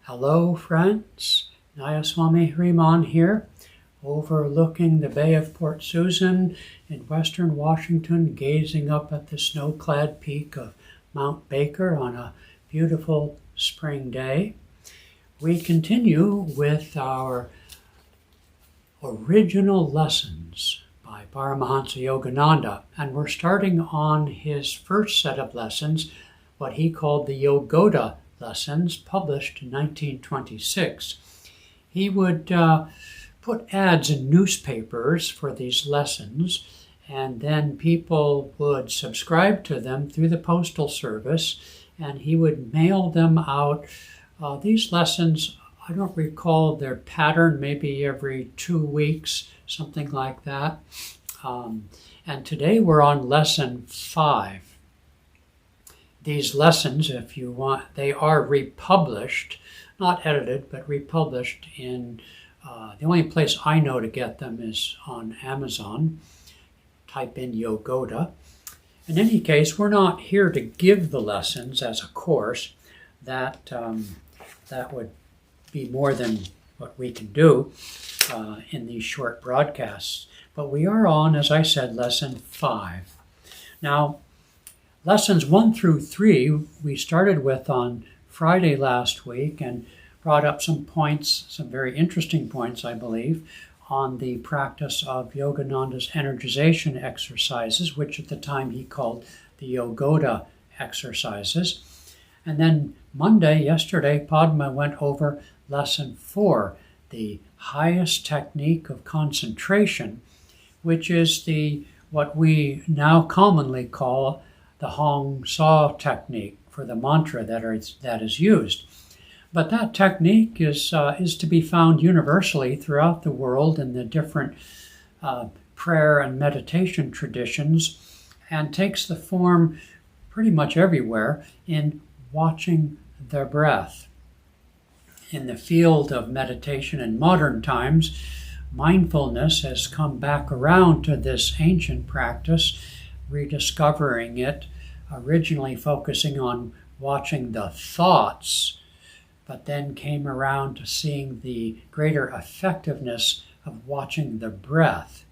Hello, friends. Nayaswami Hriman here, overlooking the Bay of Port Susan in western Washington, gazing up at the snow-clad peak of Mount Baker on a beautiful spring day. We continue with our original lessons by Paramhansa Yogananda, and we're starting on his first set of lessons, what he called the Yogoda Lessons, published in 1926. He would put ads in newspapers for these lessons, and then people would subscribe to them through the postal service, and he would mail them out. These lessons, I don't recall their pattern, maybe every 2 weeks, something like that. And today we're on lesson 5. These lessons, if you want, they are republished, not edited, but republished in, the only place I know to get them is on Amazon. Type in Yogoda. In any case, we're not here to give the lessons as a course. That would be more than what we can do in these short broadcasts. But we are on, as I said, lesson 5. Now, lessons 1 through 3 we started with on Friday last week and brought up some points, some very interesting points, I believe, on the practice of Yogananda's energization exercises, which at the time he called the Yogoda exercises. And then Monday, yesterday, Padma went over lesson 4, the highest technique of concentration, which is what we now commonly call the Hong Sa technique for the mantra that is used. But that technique is to be found universally throughout the world in the different prayer and meditation traditions, and takes the form pretty much everywhere in watching the breath. In the field of meditation in modern times, mindfulness has come back around to this ancient practice, rediscovering it, originally focusing on watching the thoughts, but then came around to seeing the greater effectiveness of watching the breath.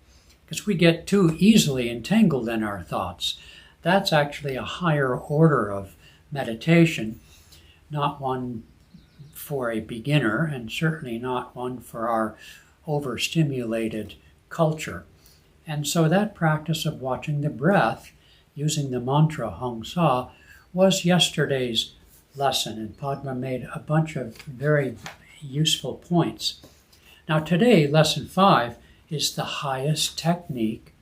Because we get too easily entangled in our thoughts. That's actually a higher order of meditation, not one for a beginner, and certainly not one for our overstimulated culture. And so that practice of watching the breath using the mantra Hong Sa was yesterday's lesson, and Padma made a bunch of very useful points. Now today, lesson 5 is the highest technique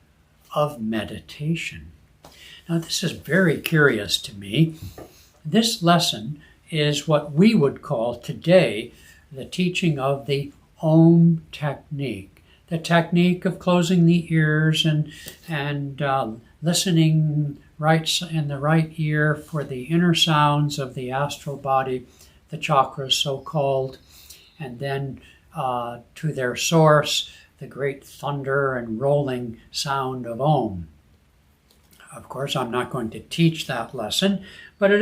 of meditation. Now this is very curious to me. This lesson is what we would call today the teaching of the Om technique, the technique of closing the ears and listening right in the right ear for the inner sounds of the astral body, the chakras so-called, and then to their source, the great thunder and rolling sound of Om. Of course, I'm not going to teach that lesson, but it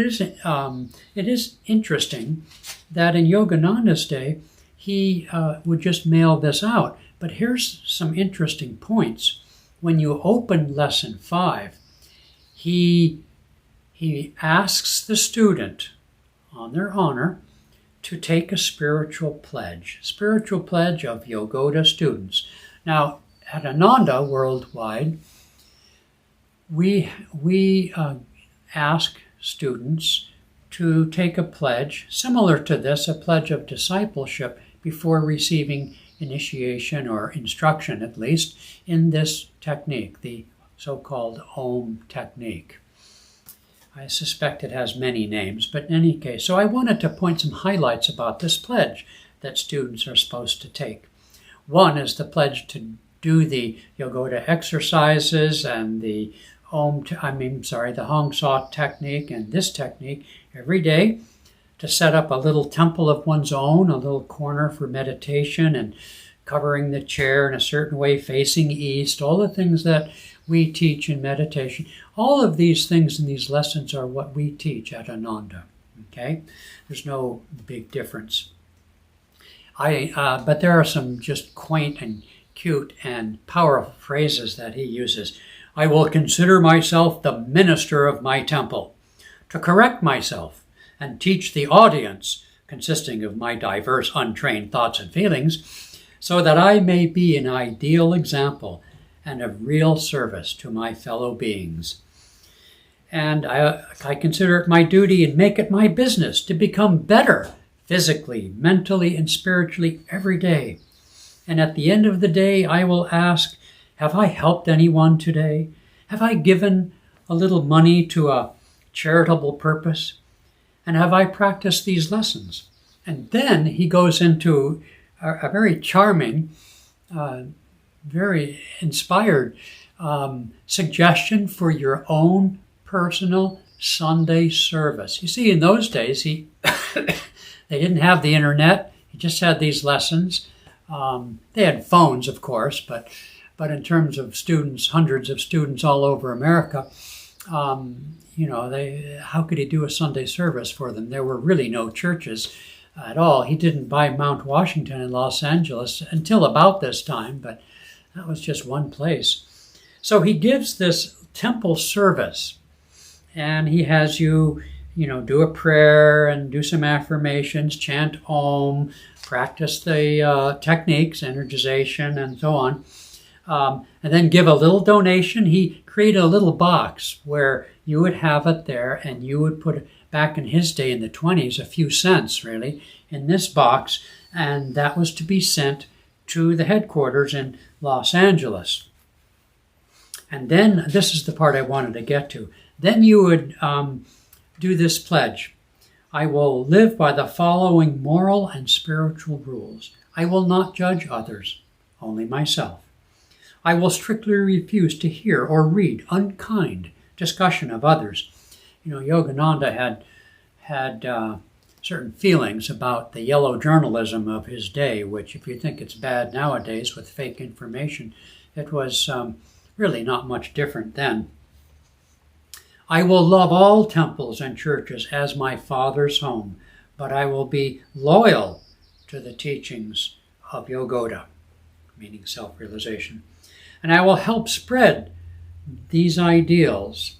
is interesting that in Yogananda's day, he would just mail this out. But here's some interesting points. When you open lesson 5, he asks the student, on their honor, to take a spiritual pledge of Yogoda students. Now, at Ananda worldwide, we ask students to take a pledge, similar to this, a pledge of discipleship, before receiving initiation or instruction, at least, in this technique, the so-called Om technique. I suspect it has many names, but in any case, so I wanted to point some highlights about this pledge that students are supposed to take. One is the pledge to do the Yogoda exercises and the the Hong Sa technique and this technique every day, to set up a little temple of one's own, a little corner for meditation, and covering the chair in a certain way, facing east, all the things that we teach in meditation. All of these things in these lessons are what we teach at Ananda. Okay? There's no big difference. But there are some just quaint and cute and powerful phrases that he uses. I will consider myself the minister of my temple, to correct myself and teach the audience, consisting of my diverse, untrained thoughts and feelings, so that I may be an ideal example and of real service to my fellow beings. And I consider it my duty and make it my business to become better physically, mentally, and spiritually every day. And at the end of the day, I will ask, have I helped anyone today? Have I given a little money to a charitable purpose? And have I practiced these lessons? And then he goes into a very charming, very inspired suggestion for your own personal Sunday service. You see, in those days, they didn't have the internet. He just had these lessons. They had phones, of course, but in terms of students, hundreds of students all over America, how could he do a Sunday service for them? There were really no churches at all. He didn't buy Mount Washington in Los Angeles until about this time, but that was just one place. So he gives this temple service, and he has you do a prayer and do some affirmations, chant Om, practice the techniques, energization, and so on. And then give a little donation. He created a little box where you would have it there, and you would put it back in his day in the 20s, a few cents really, in this box, and that was to be sent to the headquarters in Los Angeles. And then, this is the part I wanted to get to, then you would do this pledge. I will live by the following moral and spiritual rules. I will not judge others, only myself. I will strictly refuse to hear or read unkind discussion of others. Yogananda had certain feelings about the yellow journalism of his day, which, if you think it's bad nowadays with fake information, it was really not much different then. I will love all temples and churches as my Father's home, but I will be loyal to the teachings of Yogoda, meaning self-realization. And I will help spread these ideals.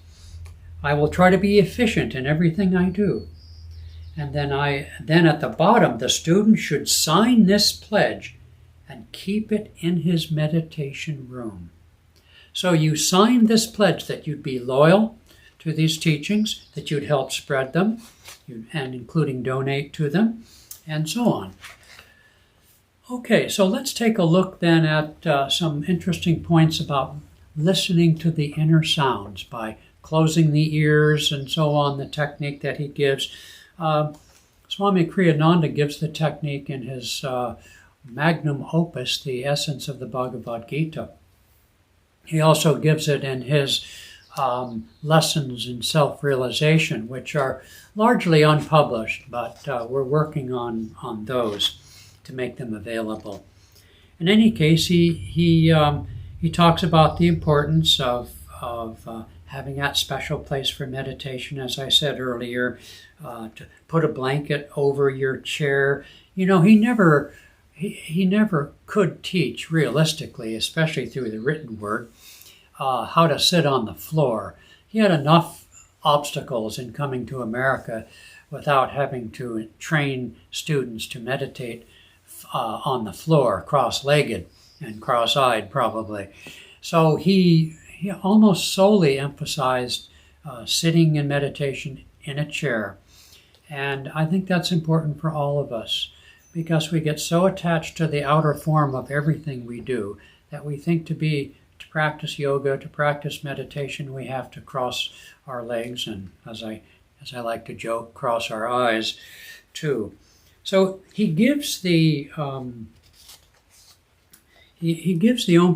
I will try to be efficient in everything I do. And then at the bottom, the student should sign this pledge and keep it in his meditation room. So you sign this pledge that you'd be loyal to these teachings, that you'd help spread them, and including donate to them, and so on. Okay, so let's take a look then at some interesting points about listening to the inner sounds by closing the ears and so on, the technique that he gives. Swami Kriyananda gives the technique in his magnum opus, The Essence of the Bhagavad Gita. He also gives it in his lessons in self-realization, which are largely unpublished, but we're working on those to make them available. In any case, he talks about the importance of having that special place for meditation, as I said earlier, to put a blanket over your chair. He never could teach realistically, especially through the written word, how to sit on the floor. He had enough obstacles in coming to America without having to train students to meditate on the floor, cross-legged and cross-eyed probably. So he almost solely emphasized sitting in meditation in a chair. And I think that's important for all of us, because we get so attached to the outer form of everything we do that we think to practice yoga, to practice meditation, we have to cross our legs and, as I like to joke, cross our eyes too. So he gives the Om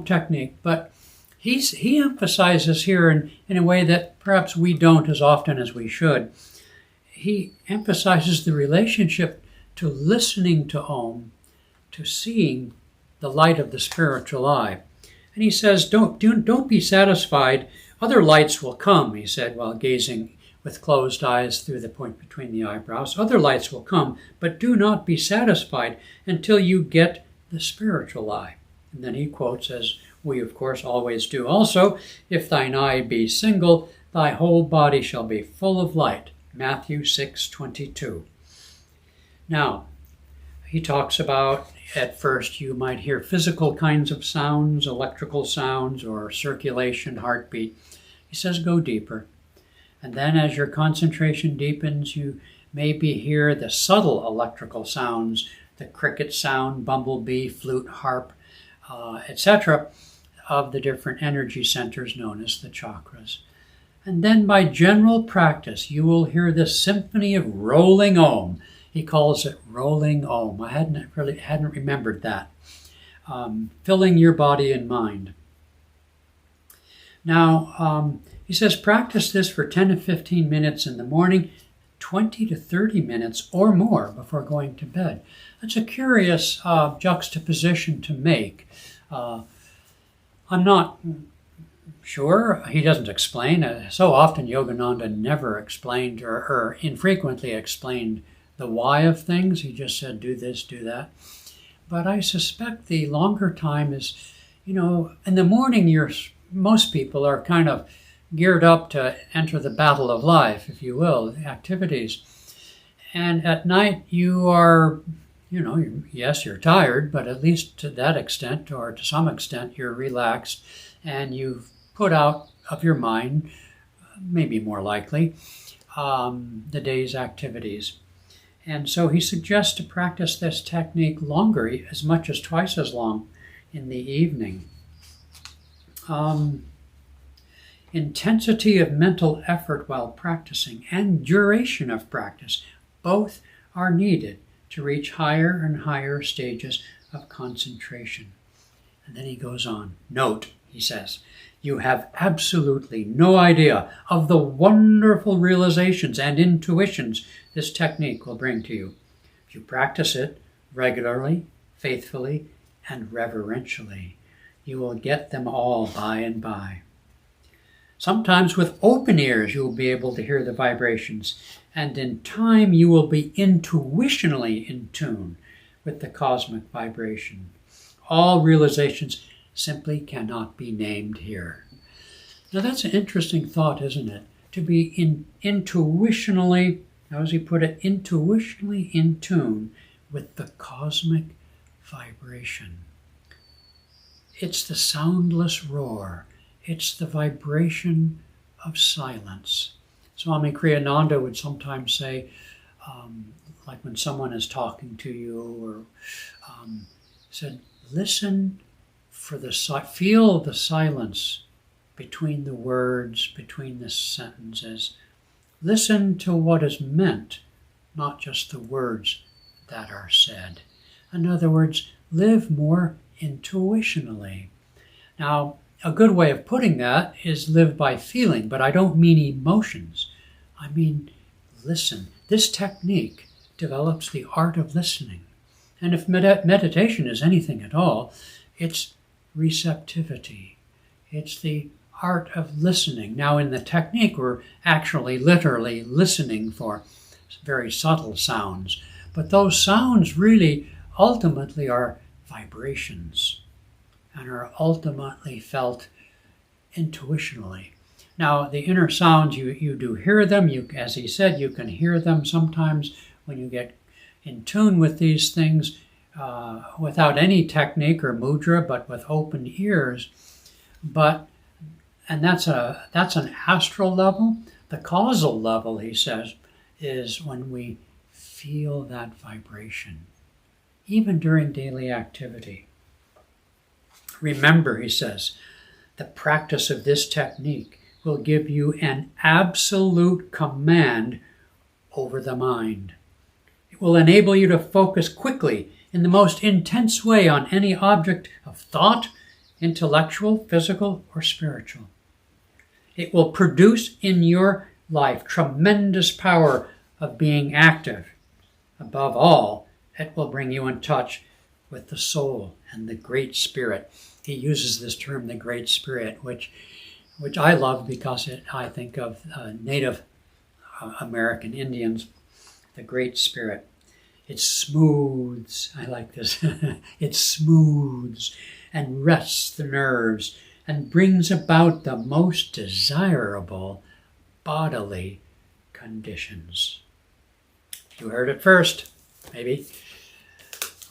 technique, but he emphasizes here in a way that perhaps we don't as often as we should. He emphasizes the relationship to listening to Om, to seeing the light of the spiritual eye. And he says, don't be satisfied. Other lights will come, he said, while gazing with closed eyes through the point between the eyebrows. Other lights will come, but do not be satisfied until you get the spiritual eye. And then he quotes, as we of course always do also, if thine eye be single, thy whole body shall be full of light. Matthew 6:22. Now, he talks about, at first, you might hear physical kinds of sounds, electrical sounds, or circulation, heartbeat. He says go deeper. And then as your concentration deepens, you maybe hear the subtle electrical sounds, the cricket sound, bumblebee, flute, harp, etc., of the different energy centers known as the chakras. And then by general practice, you will hear the symphony of rolling Om. He calls it rolling Om. I hadn't remembered that. Filling your body and mind. Now, he says practice this for 10 to 15 minutes in the morning, 20 to 30 minutes or more before going to bed. That's a curious juxtaposition to make. I'm not sure. He doesn't explain. So often Yogananda never explained or infrequently explained the why of things. He just said, do this, do that. But I suspect the longer time is, in the morning most people are kind of geared up to enter the battle of life, if you will, the activities. And at night you are, yes, you're tired, but at least to that extent, or to some extent, you're relaxed and you've put out of your mind, maybe more likely, the day's activities. And so he suggests to practice this technique longer, as much as twice as long in the evening. Intensity of mental effort while practicing and duration of practice, both are needed to reach higher and higher stages of concentration. And then he goes on. Note, he says, you have absolutely no idea of the wonderful realizations and intuitions this technique will bring to you. If you practice it regularly, faithfully, and reverentially, you will get them all by and by. Sometimes with open ears you will be able to hear the vibrations, and in time you will be intuitionally in tune with the cosmic vibration. All realizations simply cannot be named here. Now that's an interesting thought, isn't it? To be intuitionally, how does he put it, intuitionally in tune with the cosmic vibration. It's the soundless roar. It's the vibration of silence. Swami Kriyananda would sometimes say, like when someone is talking to you, or said, listen for feel the silence between the words, between the sentences. Listen to what is meant, not just the words that are said. In other words, live more intuitionally. Now, a good way of putting that is live by feeling, but I don't mean emotions. I mean listen. This technique develops the art of listening. And if meditation is anything at all, it's receptivity. It's the art of listening. Now, in the technique, we're actually literally listening for very subtle sounds. But those sounds really ultimately are vibrations and are ultimately felt intuitionally. Now, the inner sounds, you do hear them. As he said, you can hear them sometimes when you get in tune with these things without any technique or mudra, but with open ears. And that's an astral level. The causal level, he says, is when we feel that vibration, even during daily activity. Remember, he says, the practice of this technique will give you an absolute command over the mind. It will enable you to focus quickly in the most intense way on any object of thought, intellectual, physical, or spiritual. It will produce in your life tremendous power of being active. Above all, it will bring you in touch with the soul and the Great Spirit. He uses this term, the Great Spirit, which I love because I think of native American Indians, the Great Spirit. It smooths, I like this, it smooths and rests the nerves and brings about the most desirable bodily conditions. You heard it first, maybe.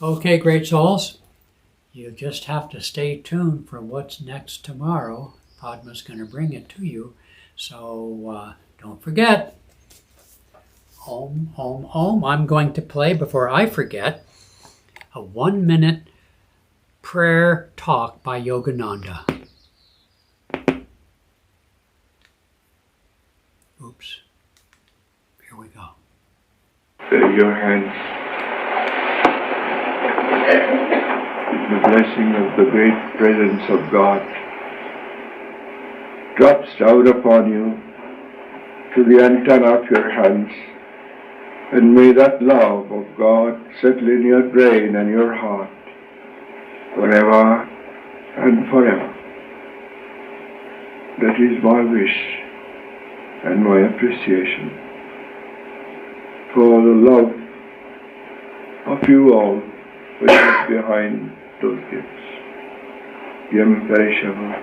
Okay, great souls, you just have to stay tuned for what's next tomorrow. Padma's going to bring it to you, so don't forget. Om, Om, Om. I'm going to play, before I forget, a 1-minute prayer talk by Yogananda. Oops. Here we go. Your hands. The blessing of the great presence of God drops down upon you to the antenna of your hands. And may that love of God settle in your brain and your heart forever and forever. That is my wish and my appreciation for the love of you all which is behind those gifts, the imperishable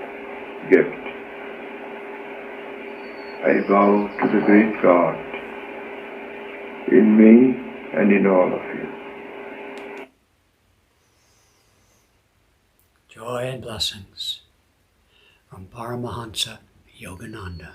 gift. I vow to the great God in me and in all of you. Joy and blessings from Paramhansa Yogananda.